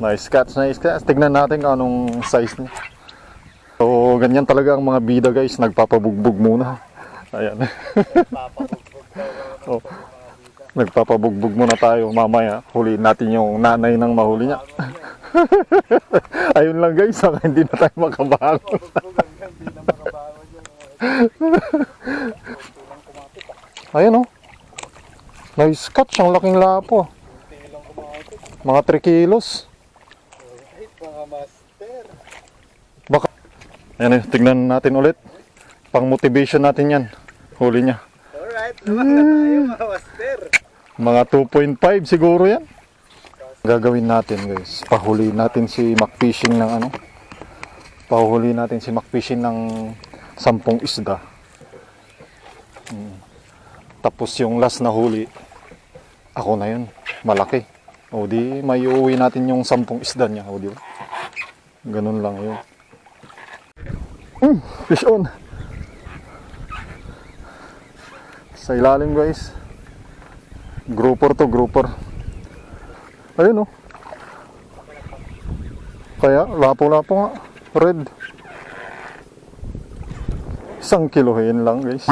Nice catch, nice catch. Tignan natin kung anong size niya. So, ganyan talaga ang mga bida guys. Nagpapabugbog muna. Ayan. Oh, nagpapabugbog muna tayo. Mamaya, huliin natin yung nanay ng mahuli niya. Ayun lang guys, saka hindi na tayo makabangon. Ayan oh. Nice catch, ang laking lapo. Mga 3 kilos. Mga master. Baka. Ayan eh, tignan natin ulit. Pang motivation natin yan. Huli niya. Alright, naman na tayo mga master. Mga 2.5 siguro yan. Gagawin natin guys. Pahuli natin si McFishing ng ano. Pahuli natin si McFishing ng 10 isda. Tapos yung last na huli, ako na yun. Malaki. O di, may uuwi natin yung 10 isda niya. O di ba? Ganun lang yun. Fish on. Sa ilalim guys. Grouper to grouper. Ayun oh. Kaya, lapo-lapo nga. Red. 1 kilohin lang guys.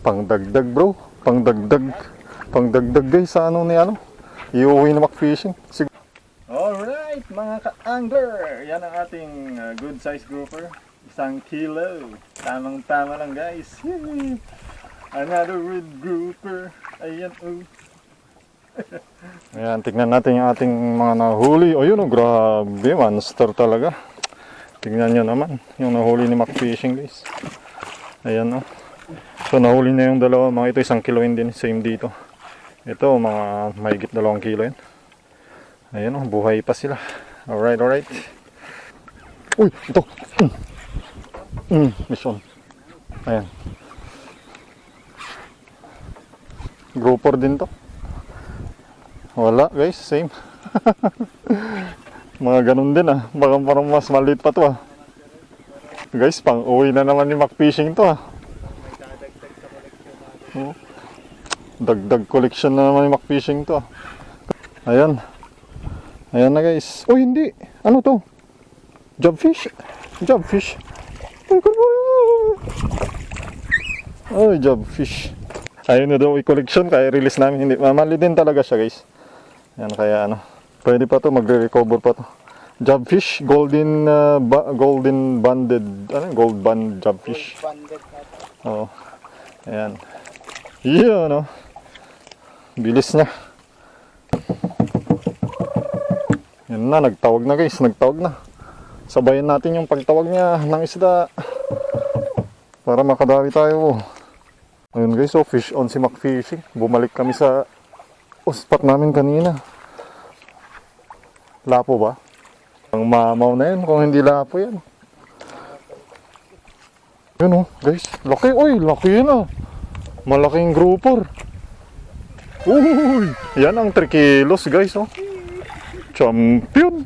Pangdagdag bro. Pangdagdag guys sa ano ni ano. Iuwi na McFishing. Alright mga ka-angler. Yan ang ating good size grouper. 1 kilo. Tamang tama lang guys. Another red grouper. Ayan oh. Ayan, tignan natin yung ating mga nahuli. O yun oh, grabe. Monster talaga. Tignan nyo naman. Yung nahuli ni McFishing guys. Ayan oh. So nahuli na yung dalawa. Mga ito 1 kilo din. Same dito. Ito mga mahigit 2 kilo yan. Ayan oh, buhay pa sila. Alright, alright. Uy, ito. Mission. Ayan. Grouper din to. Wala guys, same. Mga ganun din ah. Baka parang mas maliit pa to ah. Guys, pang uwi na naman ni McFishing to ah. Oh. Dagdag collection na naman ni McFishing to ah. Ayan. Ayan na guys. Oh hindi. Ano to? Jobfish. Jobfish. Oh, jobfish. Ayun na daw i-collection kaya release namin. Hindi, mamali din talaga siya guys. Yan kaya ano. Pwede pa to, magre-recover pa to. Jobfish, golden golden banded, ano, gold band jobfish. Oo. Ayan. Yan no. Bilis niya. Yan na, nagtawag na guys, nagtawag na. Sabayan natin yung pagtawag niya ng isda. Para makadami tayo. Ayun guys, so fish on si McFishing. Bumalik kami sa spot namin kanina. Lapo ba? Ang mamaw na yun kung hindi lapo yan. Yun oh, guys. Laki, oy, laki yun oh. Malaking grouper. Uy, yan ang 3 kilos guys oh. Champion.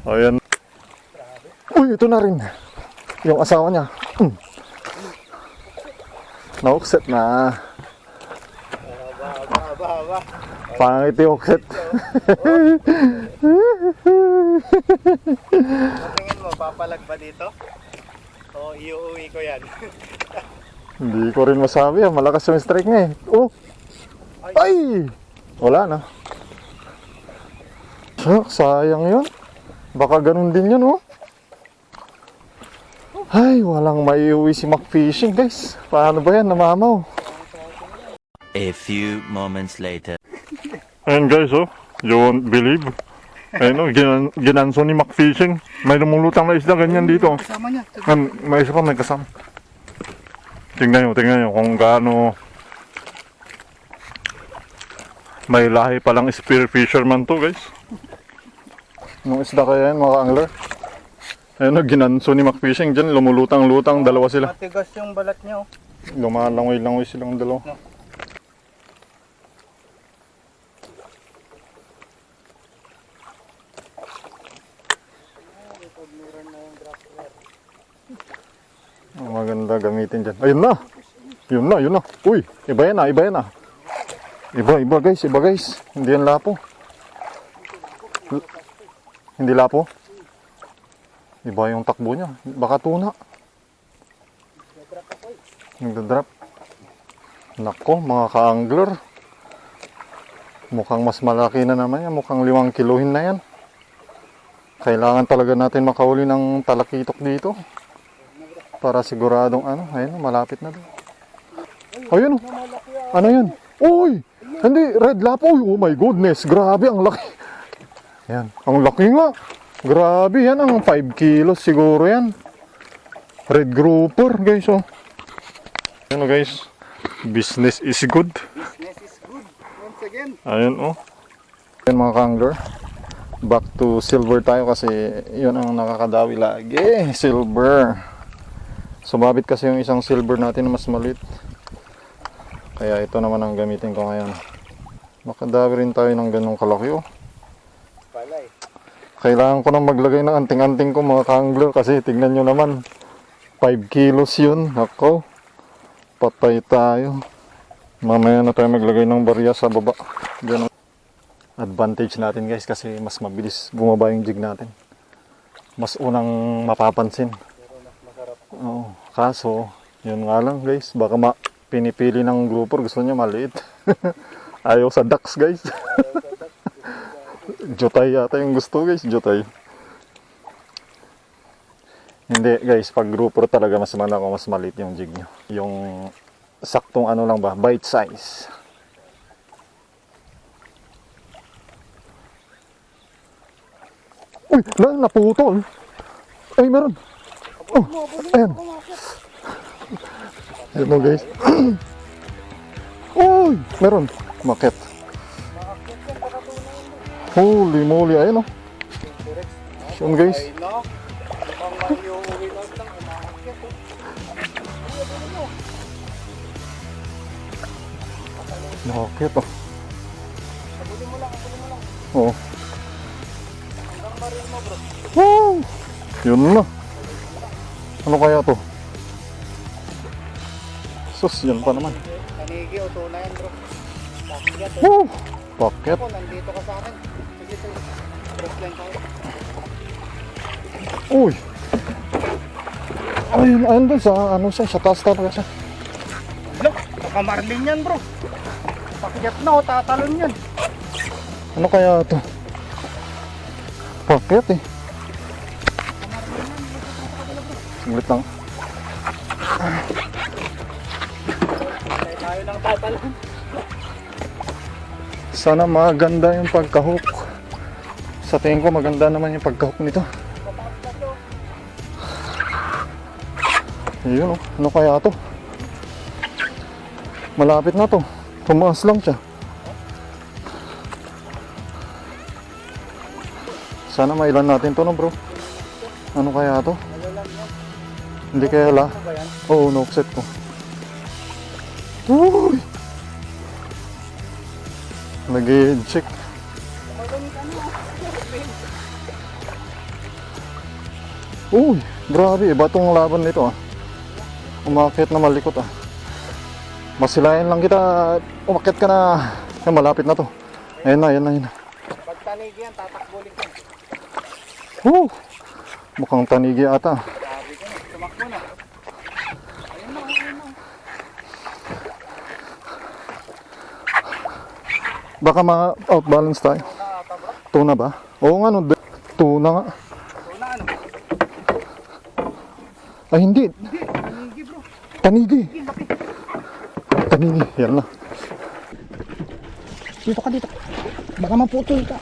Ayan. Uy, ito na rin. Yung asawa niya. Na-offset na. Pangit yung offset. Tingin mo, papalag ba dito? O iuwi ko yan? Hindi ko rin masabi. Malakas yung strike niya eh. Oh. Ay! Wala na. Sayang yun. Baka ganun din yun oh. Ay, walang maiuwi si McFishing guys. Paano ba yan? Namamaw. A few moments later. Ayan guys oh. You won't believe. Ayun oh, ginanso ni McFishing. May lumulutang na isda ganyan dito. Kasama niya. May isa pa may kasama. Tingnan nyo kung gaano may lahi palang spear fisherman to guys. Nung isda kaya yan mga angler. Ayun o, ginanso ni McFishing dyan, lumulutang-lutang, dalawa sila. Matigas yung balat niya oh. Lumalangoy-langoy silang dalawa. Maganda gamitin dyan. Ayun na! Yun na. Uy, iba yan na. Iba guys. Hindi yan lapo. Hindi lapo. Iba yung takbo niya. Baka tuna. Nagda-drop. Nako, mga ka-angler. Mukhang mas malaki na naman yan. Mukhang 5 kilohin na yan. Kailangan talaga natin makahuli ng talakitok dito. Para siguradong ano. Ayun, malapit na doon. Ayun. Ano yan? Uy! Hindi, red lapo. Oh my goodness. Grabe, ang laki. Yan. Ang laki nga. Grabe yan. Ang 5 kilos siguro yan. Red grouper, guys. Oh. Yan, guys. Business is good. Business is good. Once again. Ayun, oh. Yan, mga ka-angler. Back to silver tayo kasi yun ang nakakadawi lagi. Silver. Sumabit kasi yung isang silver natin na mas maliit. Kaya ito naman ang gamitin ko ngayon. Makadawi rin tayo ng ganong kalaki, oh. Palay. Kailangan ko nang maglagay ng anting-anting ko, mga ka-angler, kasi tignan nyo naman. 5 kilos yun. Ako. Patay tayo. Mamaya na tayo maglagay ng barya sa baba. Diyan. Advantage natin, guys, kasi mas mabilis bumaba yung jig natin. Mas unang mapapansin. Oo. Kaso, yun nga lang, guys. Baka pinipili ng grouper, gusto niya maliit. Ayaw sa ducks, guys. Jotay yata yung gusto, guys. Jotay. Hindi, guys. Pag grouper talaga, mas maliit yung jig nyo. Yung saktong ano lang ba, bite size. Uy, naputol. Ay, meron. Oh, ayan. Ayan mo, guys. Uy, meron. Makit. Holy moly, ayan, oh. Ayan, guys. Ay, no. Mukhang maiuwi lang ng umakakit. Makit, oh. Oo. Wow! Yun na. Ano kaya to? Sus, yan pa naman. Tanigi o tuna yan, bro. Bakit? Wow! Bakit? Ako, nandito ka sa akin. Sige, sige. Cross line tayo. Uy! Ayun, ayun doon sa, ano siya, sa taas siya. Look, baka marlin yan, bro. Pakigat na o, tatalon yan. Ano kaya to? Bakit eh? Singlit lang. Tayo lang tatalon. Sana maganda yung pagka-hook. Sa tingin ko maganda naman yung pagka-hook nito. Ayun, oh. Ano kaya to? Malapit na to. Tumaas lang siya. Sana mailan natin to, no, bro? Ano kaya to? Hindi kaya la? Oo, no-offset ko. Uy! Nag-check. Uy! Grabe, iba tong laban nito, ah. Umakit na malikot, ah. Masilayan lang kita. Umakit ka na. Ay, malapit na to. Ayun na, ayun na, ayun na. Pag tanigi yan, tatakbulik yan. Mukhang tanigi ata. Sabi ko na, tumakbo na. Ayun na, ayun na. Baka ma-outbalance tayo. Tuna ba? Oo nga, no. Tuna nga. Tuna ano? Ay, hindi. Hindi, tanigi, bro. Tanigi. Sige, laki. Tanigi. Yan na. Dito ka, dito. Baka maputol ka.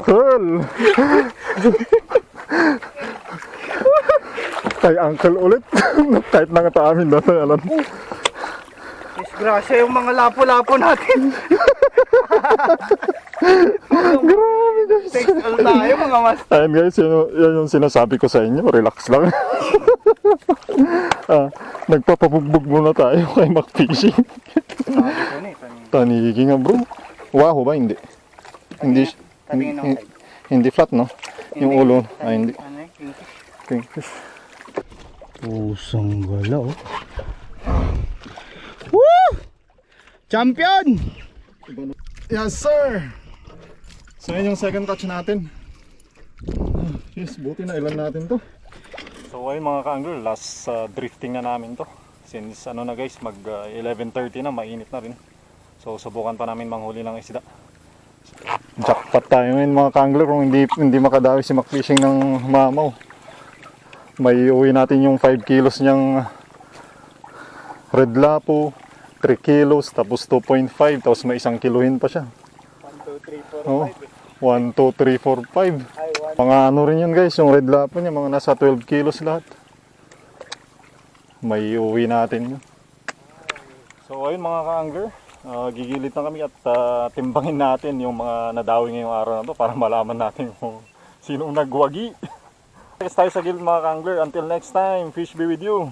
Cool. Kay uncle ulit. Kahit na nga amin na alam. Disgrasya yung mga lapo-lapo natin. Grabe, guys. Textile tayo mga mas. Ayun, guys, yan yung sinasabi ko sa inyo. Relax lang. Nagpapabugbog muna tayo kay McFishing. Sabi ko na eh, Tanigi nga, bro. Wahoo ba? Hindi. Hindi. Taningin ng side. Hindi flat, no? Yung ulo. Ay, hindi. Ano eh, kingfish. Kingfish. Pusang galaw. Woo! Champion! Yes, sir! So yun yung second catch natin. Yes, buti na ilan natin to. So ayun mga ka-angler, last drifting na namin to. Since ano na guys, mag 11:30 na, mainit na rin. So subukan pa namin manghuli ng isda. Jackpot tayo ngayon mga ka-angler kung hindi makadawi si McFishing ng mamaw. May uwi natin yung 5 kilos niyang red lapo, 3 kilos, tapos 2.5, tapos may 1 kilohin pa siya. 1, 2, 3, 4, Oh, 5. 1, 2, 3, 4, 5. Ay, 1. Mga ano rin yun guys, yung red lapo niya, mga nasa 12 kilos lahat. May uwi natin yun. So ayun mga ka-angler, gigilid na kami at timbangin natin yung mga nadawi ngayong araw na to para malaman natin kung sinong nagwagi. Next tayo sa guild mga ka-angler. Until next time, fish be with you.